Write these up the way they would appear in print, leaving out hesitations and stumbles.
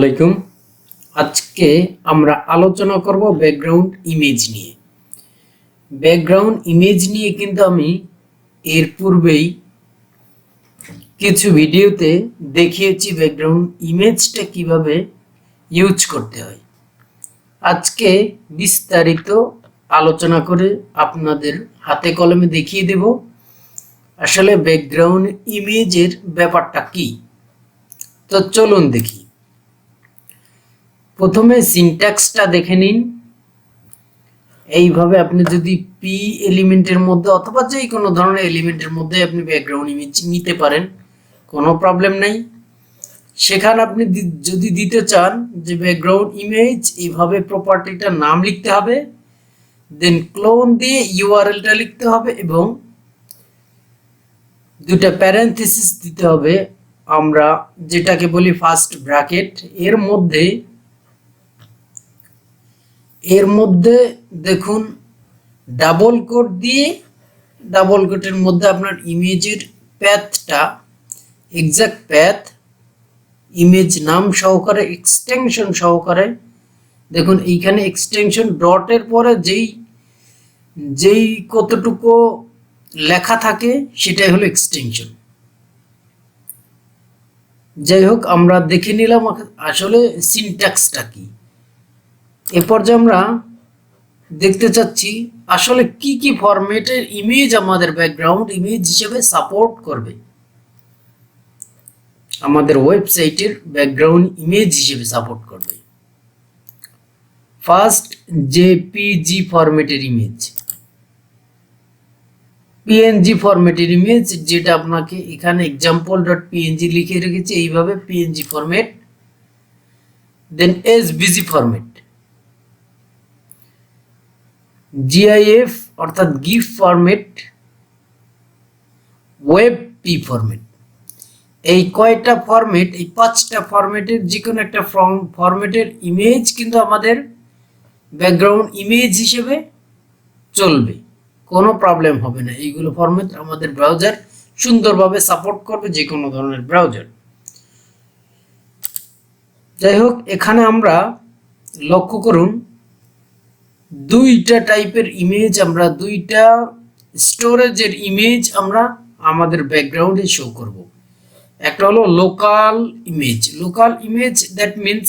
আলাইকুম। আজকে আমরা আলোচনা করব ব্যাকগ্রাউন্ড ইমেজ নিয়ে। ব্যাকগ্রাউন্ড ইমেজ নিয়ে কিন্তু আমি এর পূর্বেই কিছু ভিডিওতে দেখিয়েছি ব্যাকগ্রাউন্ড ইমেজটা কিভাবে ইউজ করতে হয়। আজকে বিস্তারিত আলোচনা করে আপনাদের হাতে কলমে দেখিয়ে দেব আসলে ব্যাকগ্রাউন্ড ইমেজের ব্যাপারটা কি। তো চলুন দেখি। প্রথমে সিনট্যাক্সটা দেখে নিন। এইভাবে আপনি যদি পি এলিমেন্টের মধ্যে অথবা যে কোনো ধরনের এলিমেন্টের মধ্যে আপনি ব্যাকগ্রাউন্ড ইমেজ নিতে পারেন, কোনো প্রবলেম নাই। সেখানে আপনি যদি দিতে চান যে ব্যাকগ্রাউন্ড ইমেজ, এইভাবে প্রপার্টিটার নাম লিখতে হবে, দেন ক্লোন দিয়ে ইউআরএলটা লিখতে হবে এবং দুটা প্যারেনথেসিস দিতে হবে, আমরা যেটাকে বলি ফার্স্ট ব্র্যাকেট। এর মধ্যে দেখুন ডাবল কোট দিয়ে, ডাবল কোটের মধ্যে আপনার ইমেজের প্যাথটা, এক্সাক্ট প্যাথ, ইমেজ নাম সহকারে, এক্সটেনশন সহকারে। দেখুন এইখানে এক্সটেনশন ডটের পরে যেই কতটুকু লেখা থাকে সেটাই হলো এক্সটেনশন। যাই হোক, আমরা দেখে নিলাম আসলে সিনট্যাক্সটা কি। এরপর যে আমরা দেখতে চাচ্ছি আসলে কি কি ফরম্যাটের ইমেজ আমাদের ব্যাকগ্রাউন্ড ইমেজ হিসেবে সাপোর্ট করবে, আমাদের ওয়েবসাইটের ব্যাকগ্রাউন্ড ইমেজ হিসেবে সাপোর্ট করবে। ফার্স্ট, জেপিজি ফরম্যাটের ইমেজ, পিএনজি ফরম্যাটের ইমেজ, যেটা আপনাকে এখানে example.png লিখে রেখেছি, এইভাবে PNG format. Then SVG format, GIF অর্থাৎ GIF format, WebP format. এই কয়টা ফরম্যাট, এই 5টা ফরম্যাটের যে কোনো একটা ফরম্যাটের ইমেজ কিন্তু আমাদের ব্যাকগ্রাউন্ড ইমেজ হিসেবে চলবে, কোনো প্রবলেম হবে না। এইগুলো ফরম্যাট আমাদের ব্রাউজার সুন্দরভাবে সাপোর্ট করবে, যে কোনো ধরনের ব্রাউজার। যাই হোক, এখানে আমরা লক্ষ্য করুন দুইটা টাইপের ইমেজ, আমরা দুইটা স্টোরেজের ইমেজ আমরা আমাদের ব্যাকগ্রাউন্ডে শো করব। একটা হলো local image. Local image that means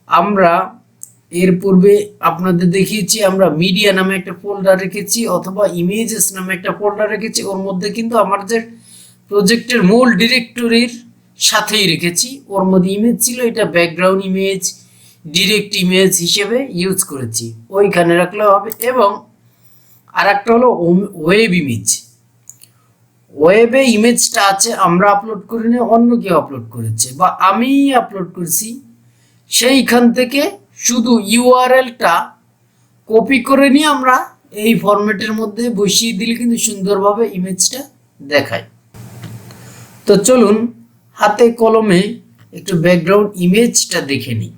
আমরা এর পূর্বে আপনাদের দেখিয়েছি, আমরা মিডিয়া নামে একটা ফোল্ডার রেখেছি অথবা ইমেজেস নামে একটা ফোল্ডার রেখেছি। ওর মধ্যে কিন্তু আমাদের প্রজেক্টের মূল ডিরেক্টরির সাথেই রেখেছি, ওর মধ্যে ইমেজ ছিল, এটা ব্যাকগ্রাউন্ড ইমেজ ডিরেক্ট ইমেজ হিসেবে ইউজ করেছি, ওইখানে রাখলেও হবে। এবং আর একটা হলো ওয়েব ইমেজ। ওয়েবে ইমেজটা আছে, আমরা আপলোড করিনি, অন্য কেউ আপলোড করেছে বা আমি আপলোড করেছি, সেইখান থেকে শুধু ইউআরএলটা কপি করে নিয়ে আমরা এই ফরম্যাটের মধ্যে বসিয়ে দিলে কিন্তু সুন্দরভাবে ইমেজটা দেখায়। তো চলুন হাতে কলমে একটু ব্যাকগ্রাউন্ড ইমেজটা দেখে নিই।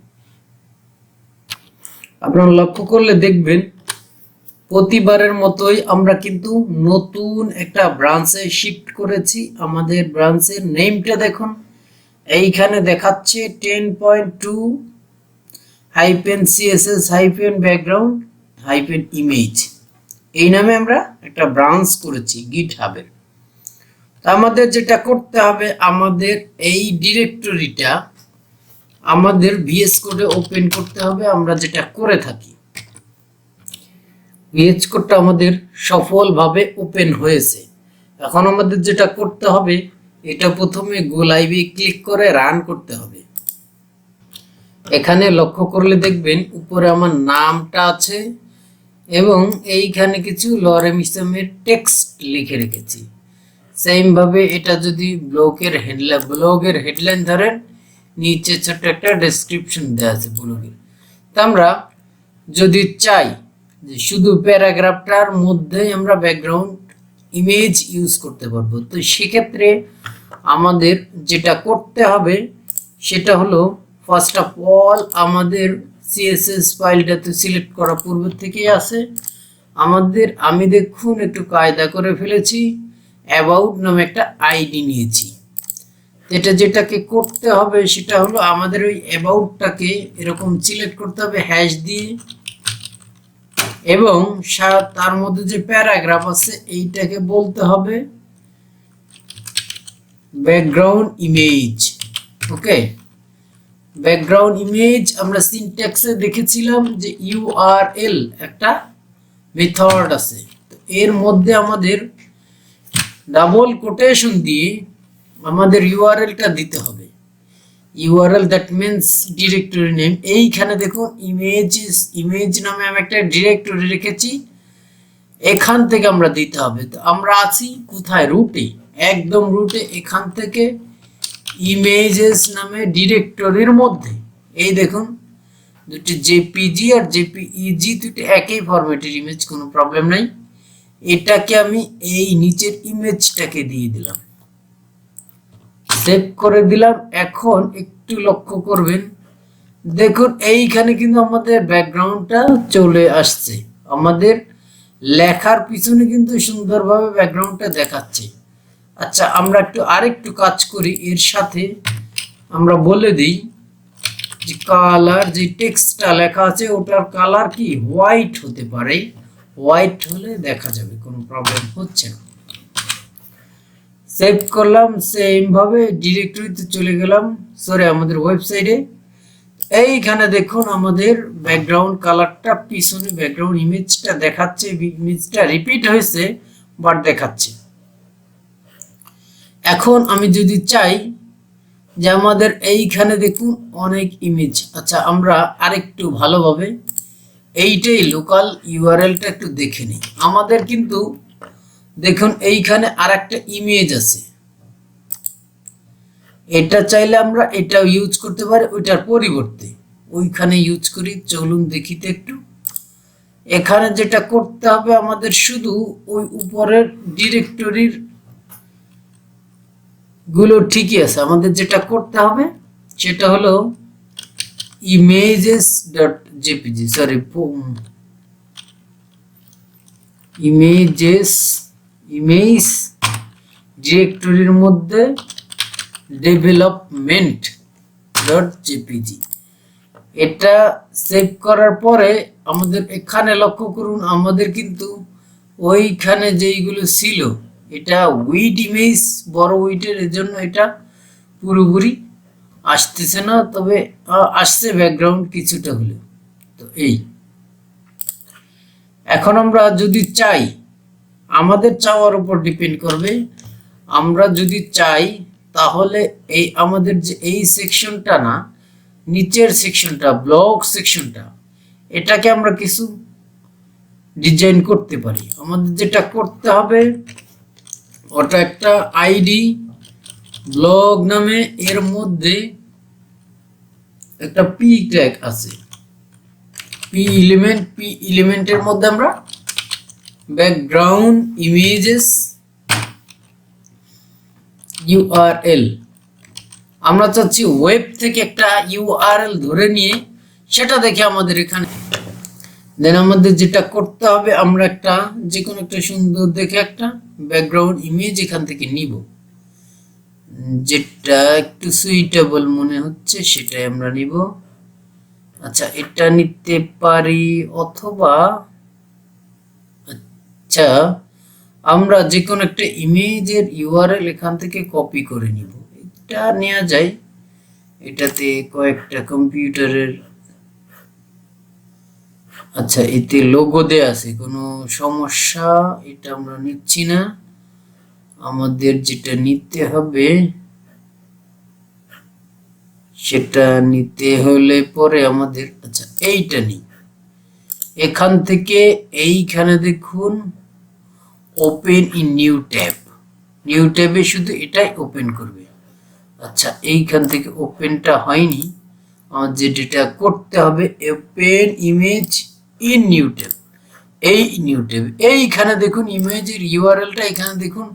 আপনারা লক্ষ্য করলে দেখবেন প্রতিবারের মতোই আমরা কিন্তু নতুন একটা ব্রাঞ্চে শিফট করেছি। আমাদের ব্রাঞ্চের নেমটা দেখুন, এইখানে দেখাচ্ছে 10.2 CSS background image, এই নামে আমরা একটা ব্রাঞ্চ করেছি গিটহাবের। আমাদের যেটা করতে হবে, আমাদের এই ডিরেক্টরিটা আমাদের ভিএস কোডে ওপেন করতে হবে। আমরা যেটা করে থাকি, ভিএস কোডটা আমাদের সফলভাবে ওপেন হয়েছে। এখন আমাদের যেটা করতে হবে, এটা প্রথমে গো লাইভে ক্লিক করে রান করতে হবে। এখানে লক্ষ্য করলে দেখবেন উপরে আমার নামটা আছে এবং এইখানে কিছু লরেম ইসলামের টেক্সট লিখে রেখেছি। সেম ভাবে এটা যদি ব্লগের হেডলাইন ধরেন, নিচে ছোট্ট একটা ডেসক্রিপশন দেওয়া আছে ব্লগের। তা আমরা যদি চাই যে শুধু প্যারাগ্রাফটার মধ্যে আমরা ব্যাকগ্রাউন্ড ইমেজ ইউজ করতে পারবো, তো সেক্ষেত্রে আমাদের যেটা করতে হবে সেটা হলো, ফার্স্ট অফ অল আমাদের সিএসএস ফাইলটা তো সিলেক্ট করা পূর্বের থেকেই আছে আমাদের। আমি দেখুন একটু কায়দা করে ফেলেছি, অ্যাবাউট নামে একটা আইডি নিয়েছি। এটা যেটাকে করতে হবে সেটা হলো আমাদের ওই অ্যাবাউটটাকে এরকম সিলেক্ট করতে হবে হ্যাশ দিয়ে, এবং তার মধ্যে যে প্যারাগ্রাফ আছে এইটাকে বলতে হবে ব্যাকগ্রাউন্ড ইমেজ। ওকে, ব্যাকগ্রাউন্ড ইমেজ আমরা সিনট্যাক্সে দেখেছিলাম যে ইউআরএল একটা মেথড আছে, তো এর মধ্যে আমাদের ডাবল কোটেশন দিয়ে আমাদের ইউআরএলটা দিতে হবে। URL that means directory name. এইখানে দেখুন ইমেজ নামে আমি একটা ডিরেক্টরি রেখেছি, এখান থেকে আমরা দিতে হবে। তো আমরা আছি কোথায়? রুটে, একদম রুটে। এখান থেকে ইমেজেস নামে ডিরেক্টরির মধ্যে এই দেখুন দুটি জেপিজি আর জেপিইজি দুটি একই ফরম্যাটের ইমেজ, কোনো প্রবলেম নাই। এটাকে আমি এই নিচের ইমেজটাকে দিয়ে দিলাম, সেভ করে দিলাম। এখন একটু লক্ষ্য করবেন, দেখুন এইখানে কিন্তু আমাদের ব্যাকগ্রাউন্ডটা চলে আসছে, আমাদের লেখার পিছনে কিন্তু সুন্দরভাবে ব্যাকগ্রাউন্ডটা দেখাচ্ছে। আচ্ছা, আমরা আরেকটু কাজ করি, এর সাথে আমরা বলে দিই যে কালার, যে টেক্সটটা লেখা আছে ওটার কালার কি হোয়াইট হতে পারে, হোয়াইট হলে দেখা যাবে, কোনো প্রবলেম হচ্ছে না। সেভ করলাম, সেম ভাবে ডিরেক্টরিতে চলে গেলাম, সরি আমাদের ওয়েবসাইটে। এইখানে দেখুন আমাদের ব্যাকগ্রাউন্ড কালারটা পিছনে ব্যাকগ্রাউন্ড ইমেজটা দেখাচ্ছে, ইমেজটা রিপিট হয়েছে বাট দেখাচ্ছে। এখন আমি যদি চাই যে আমাদের এইখানে দেখুন অনেক ইমেজ, আচ্ছা আমরা আরেকটু ভালোভাবে এইটাই লোকাল ইউআরএলটা একটু দেখে নিই। আমাদের কিন্তু দেখুন এইখানে আরেকটা ইমেজ আছে, এটা চাইলে আমরা এটাও ইউজ করতে পারি, ওইটার পরিবর্তে ওইখানে ইউজ করি। চলুন দেখিতে একটু। এখানে যেটা করতে হবে আমাদের শুধু ওই উপরের ডিরেক্টরির গুলো ঠিকই আছে, আমাদের যেটা করতে হবে সেটা হলো images.jpg, সরি ইমেজ ডিরেক্টরির মধ্যে development.jpg, এটা সেভ করার পরে আমাদের এখানে লক্ষ্য করুন আমাদের কিন্তু ওইখানে যেইগুলো ছিল, এটা উইড ইমেজ বড় উইডের জন্য এটা পুরোপুরি আসতেছে না, তবে আসছে ব্যাকগ্রাউন্ড কিছুটা হলেও। তো এই এখন আমরা যদি চাই, আমাদের চাওয়ার উপর ডিপেন্ড করবে, আমরা যদি চাই তাহলে এই আমাদের যে এই সেকশনটা না, নিচের সেকশনটা ব্লক সেকশনটা, এটাকে আমরা কিছু ডিজাইন করতে পারি। আমাদের যেটা করতে হবে ওটা একটা আইডি ব্লগ নামে, এর মধ্যে একটা পি ট্যাগ আছে, পি এলিমেন্টের মধ্যে আমরা ব্যাকগ্রাউন্ড ইমেজেস ইউআরএল, আমরা চাচ্ছি ওয়েব থেকে একটা ইউআরএল ধরে নিয়ে সেটা দেখে আমাদের এখানে দেন আমাদের যেটা করতে হবে আমরা একটা যে কোনো একটা সুন্দর দেখে একটা ব্যাকগ্রাউন্ড ইমেজ এখান থেকে নিব, যেটা একটু সুইটেবল মনে হচ্ছে সেটাই আমরা নিব। আচ্ছা, এটা নিতে পারি, অথবা আচ্ছা আমরা যে কোনো একটা ইমেজের ইউআরএল এখান থেকে কপি করে নিব, এটা নেওয়া যায়। এটাতে কয়েকটা কম্পিউটারের, আচ্ছা এতে লোগো দেয়া আছে, কোনো সমস্যা, এটা আমরা নিচ্ছি না। আমাদের যেটা নিতে হবে সেটা নিতে হলে পরে আমাদের, আচ্ছা এইটা নিই, এখান থেকে এইখানে দেখুন open in new tab, new ট্যাবে শুধু এটাই ওপেন করবে। আচ্ছা এইখান থেকে ওপেনটা হয়নি, আমার যেটা করতে হবে open image in new tab, এই নিউ ট্যাব এইখানে দেখুন ইমেজের ইউআরএলটা এখানে দেখুন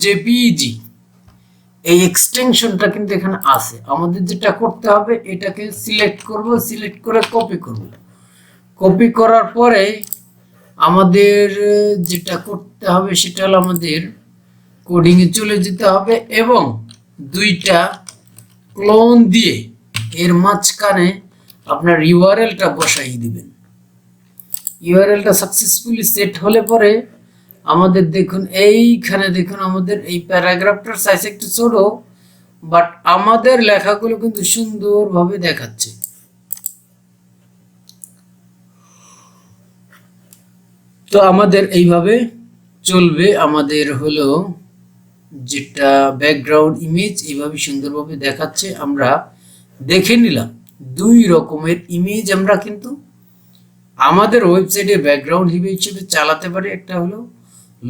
.jpg, এই এক্সটেনশনটা কিন্তু এখানে আছে। আমাদের যেটা করতে হবে এটাকে সিলেক্ট করব, সিলেক্ট করে কপি করব, কপি করার পরে আমাদের যেটা করতে হবে সেটা হলো আমাদের কোডিংয়ে চলে যেতে হবে এবং দুইটা ক্লোন দিয়ে এর মাঝখানে আপনার ইউআরএলটা বসাই দিবেন। ইউআরএলটা সাকসেসফুলি সেট হলে পরে আমাদের দেখুন এইখানে দেখুন আমাদের এই প্যারাগ্রাফটার সাইজ একটু ছোট, বাট আমাদের লেখাগুলো কিন্তু সুন্দরভাবে দেখাচ্ছে। তো আমাদের এইভাবে চলবে। আমাদের হলো যেটা ব্যাকগ্রাউন্ড ইমেজ এইভাবে সুন্দরভাবে দেখাচ্ছে। আমরা দেখে নিলাম দুই রকমের ইমেজ আমরা কিন্তু আমাদের ওয়েবসাইটে ব্যাকগ্রাউন্ড ইমেজ হিসেবে চালাতে পারি। একটা হলো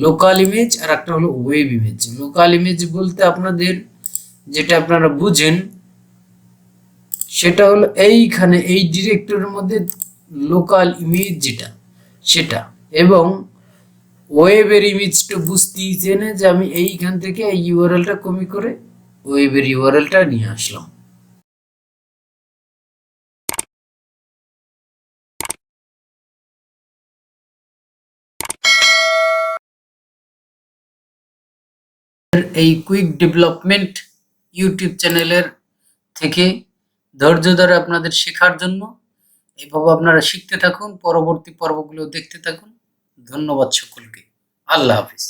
লোকাল ইমেজ আর একটা হলো ওয়েব ইমেজ। লোকাল ইমেজ বলতে আপনাদের যেটা আপনারা বুঝেন সেটা হলো এইখানে এই ডিরেক্টরির মধ্যে লোকাল ইমেজ যেটা সেটা, এবং ওয়েবের ইমেজটা বুঝতেই চেনে যে আমি এইখান থেকে এই ইউআরএলটা কপি করে ওয়েবের ইউআরএলটা নিয়ে আসলাম। এই কুইক ডেভেলপমেন্ট ইউটিউব চ্যানেলের থেকে ধৈর্য ধরে আপনাদের শেখার জন্য এইভাবে আপনারা শিখতে থাকুন, পরবর্তী পর্বগুলো দেখতে থাকুন। ধন্যবাদ সকলকে। আল্লাহ হাফিজ।